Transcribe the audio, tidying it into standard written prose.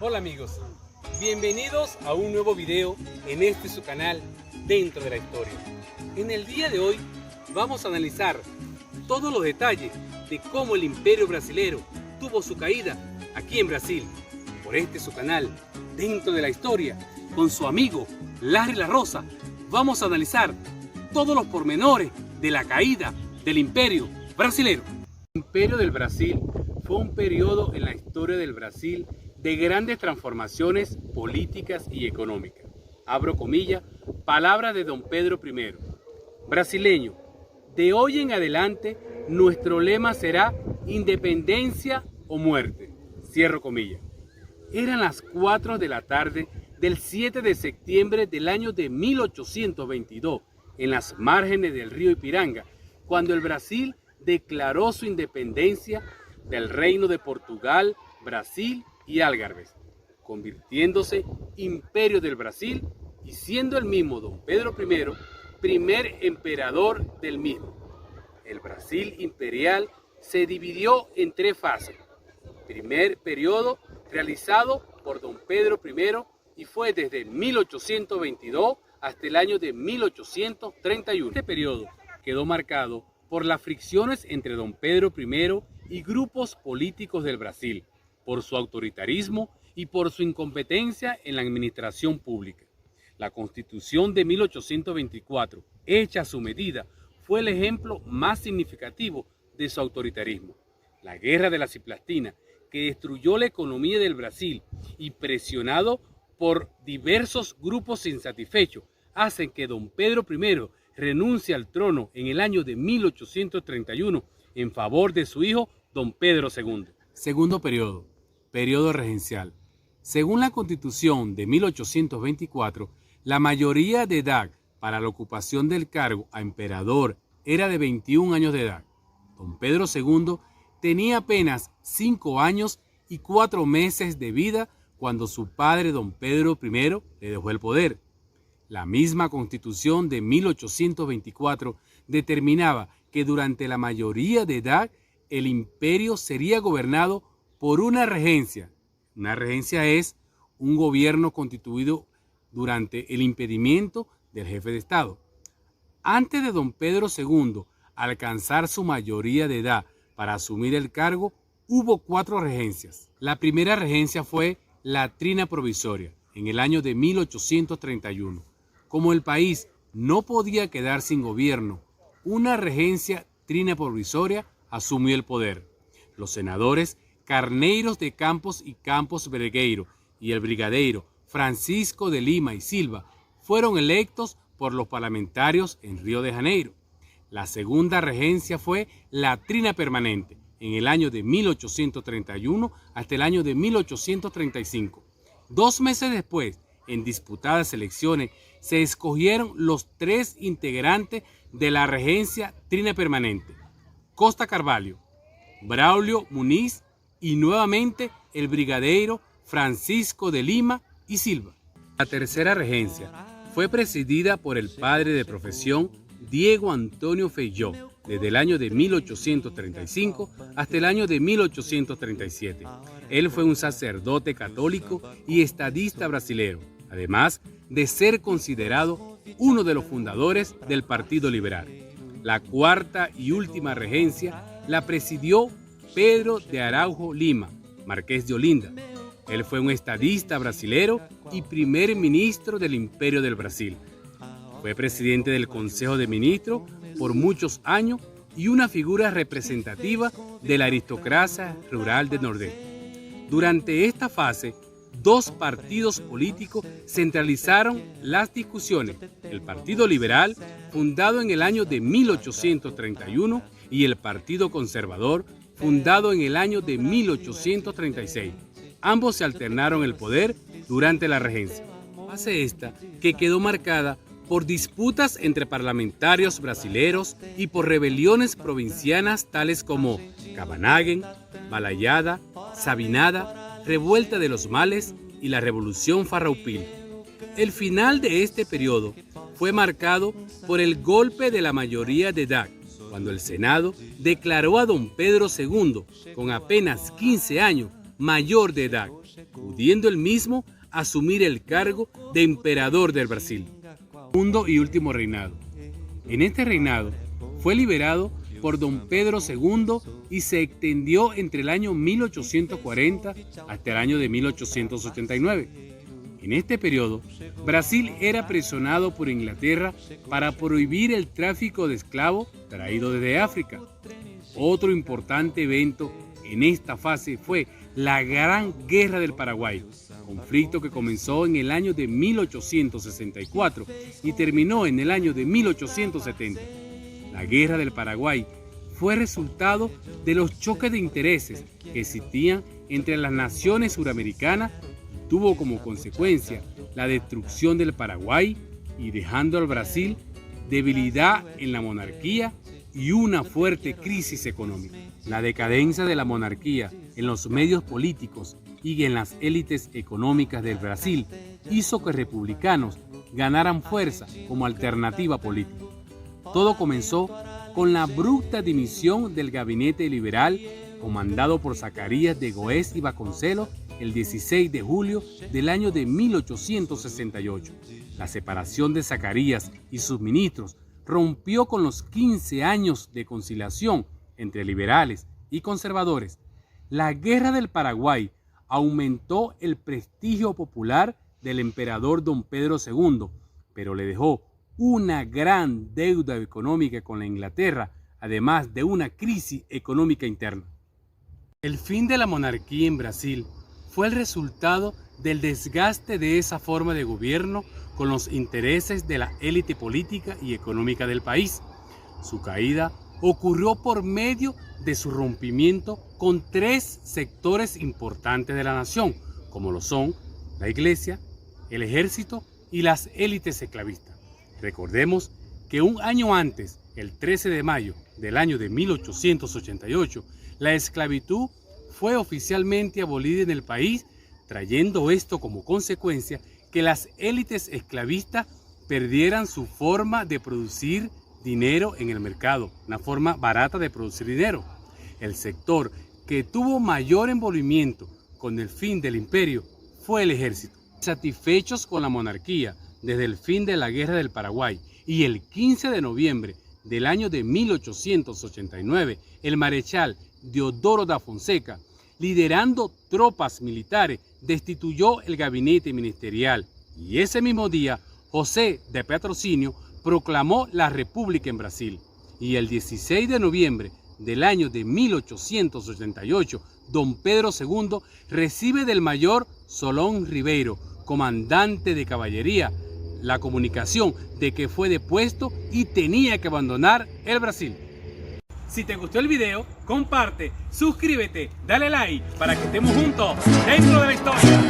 Hola amigos, bienvenidos a un nuevo video en este su canal Dentro de la Historia. En el día de hoy vamos a analizar todos los detalles de cómo el Imperio Brasilero tuvo su caída aquí en Brasil, por este su canal Dentro de la Historia, con su amigo Larry La Rosa. Vamos a analizar todos los pormenores de la caída del Imperio Brasilero. El Imperio del Brasil fue un periodo en la historia del Brasil de grandes transformaciones políticas y económicas. Abro comillas, palabras de don Pedro I. Brasileño, de hoy en adelante nuestro lema será independencia o muerte. Cierro comillas. Eran las 4 de la tarde del 7 de septiembre del año de 1822, en las márgenes del río Ipiranga, cuando el Brasil declaró su independencia del Reino de Portugal, Brasil y Algarves, convirtiéndose Imperio del Brasil y siendo el mismo don Pedro I primer emperador del mismo. El Brasil imperial se dividió en 3 fases. Primer periodo realizado por don Pedro I y fue desde 1822 hasta el año de 1831. Este periodo quedó marcado por las fricciones entre don Pedro I y grupos políticos del Brasil, por su autoritarismo y por su incompetencia en la administración pública. La Constitución de 1824, hecha a su medida, fue el ejemplo más significativo de su autoritarismo. La Guerra de la Ciplastina, que destruyó la economía del Brasil y presionado por diversos grupos insatisfechos, hacen que don Pedro I renuncie al trono en el año de 1831 en favor de su hijo don Pedro II. Segundo periodo, periodo regencial. Según la Constitución de 1824, la mayoría de edad para la ocupación del cargo a emperador era de 21 años de edad. Don Pedro II tenía apenas 5 años y 4 meses de vida cuando su padre don Pedro I le dejó el poder. La misma Constitución de 1824 determinaba que durante la mayoría de edad el imperio sería gobernado por una regencia. Una regencia es un gobierno constituido durante el impedimento del jefe de Estado. Antes de don Pedro II alcanzar su mayoría de edad para asumir el cargo, hubo 4 regencias. La primera regencia fue la trina provisoria, en el año de 1831. Como el país no podía quedar sin gobierno, una regencia trina provisoria asumió el poder. Los senadores Carneiros de Campos y Campos Vergueiro y el brigadeiro Francisco de Lima y Silva fueron electos por los parlamentarios en Río de Janeiro. La segunda regencia fue la trina permanente, en el año de 1831 hasta el año de 1835. 2 meses después, en disputadas elecciones, se escogieron los 3 integrantes de la regencia trina permanente: Costa Carvalho, Braulio Muniz y nuevamente el brigadeiro Francisco de Lima y Silva. La tercera regencia fue presidida por el padre de profesión Diego Antonio Feijó, desde el año de 1835 hasta el año de 1837. Él fue un sacerdote católico y estadista brasilero, además de ser considerado uno de los fundadores del Partido Liberal. La cuarta y última regencia la presidió Pedro de Araujo Lima, marqués de Olinda. Él fue un estadista brasilero y primer ministro del Imperio del Brasil. Fue presidente del Consejo de Ministros por muchos años y una figura representativa de la aristocracia rural del Nordeste. Durante esta fase, 2 partidos políticos centralizaron las discusiones: el Partido Liberal, fundado en el año de 1831, y el Partido Conservador, fundado en el año de 1836. Ambos se alternaron el poder durante la regencia. Fase esta que quedó marcada por disputas entre parlamentarios brasileros y por rebeliones provincianas tales como Cabanaguen, Balayada, Sabinada, Revuelta de los Males y la Revolución Farroupilha. El final de este periodo fue marcado por el golpe de la mayoría de edad, cuando el Senado declaró a don Pedro II, con apenas 15 años, mayor de edad. pudiendo él mismo asumir el cargo de emperador del Brasil. Segundo y último reinado. En este reinado fue liberado por don Pedro II y se extendió entre el año 1840 hasta el año de 1889. En este periodo, Brasil era presionado por Inglaterra para prohibir el tráfico de esclavos traído desde África. Otro importante evento en esta fase fue la Gran Guerra del Paraguay, conflicto que comenzó en el año de 1864 y terminó en el año de 1870. La Guerra del Paraguay fue resultado de los choques de intereses que existían entre las naciones suramericanas y tuvo como consecuencia la destrucción del Paraguay y dejando al Brasil debilidad en la monarquía y una fuerte crisis económica. La decadencia de la monarquía en los medios políticos y en las élites económicas del Brasil hizo que republicanos ganaran fuerza como alternativa política. Todo comenzó con la abrupta dimisión del gabinete liberal comandado por Zacarías de Goes y Vasconcelos el 16 de julio del año de 1868. La separación de Zacarías y sus ministros rompió con los 15 años de conciliación entre liberales y conservadores. La Guerra del Paraguay aumentó el prestigio popular del emperador don Pedro II, pero le dejó una gran deuda económica con la Inglaterra, además de una crisis económica interna. El fin de la monarquía en Brasil fue el resultado del desgaste de esa forma de gobierno con los intereses de la élite política y económica del país. Su caída ocurrió por medio de su rompimiento con tres sectores importantes de la nación, como lo son la iglesia, el ejército y las élites esclavistas. Recordemos que un año antes, el 13 de mayo del año de 1888, la esclavitud fue oficialmente abolida en el país, trayendo esto como consecuencia que las élites esclavistas perdieran su forma de producir dinero en el mercado, una forma barata de producir dinero. El sector que tuvo mayor envolvimiento con el fin del imperio fue el ejército. Satisfechos con la monarquía desde el fin de la Guerra del Paraguay y el 15 de noviembre del año de 1889, el marechal Deodoro da Fonseca, liderando tropas militares, destituyó el gabinete ministerial y ese mismo día José de Patrocinio proclamó la República en Brasil. Y el 16 de noviembre del año de 1888, don Pedro II recibe del mayor Solón Ribeiro, comandante de caballería, la comunicación de que fue depuesto y tenía que abandonar el Brasil. Si te gustó el video, comparte, suscríbete, dale like para que estemos juntos dentro de la historia.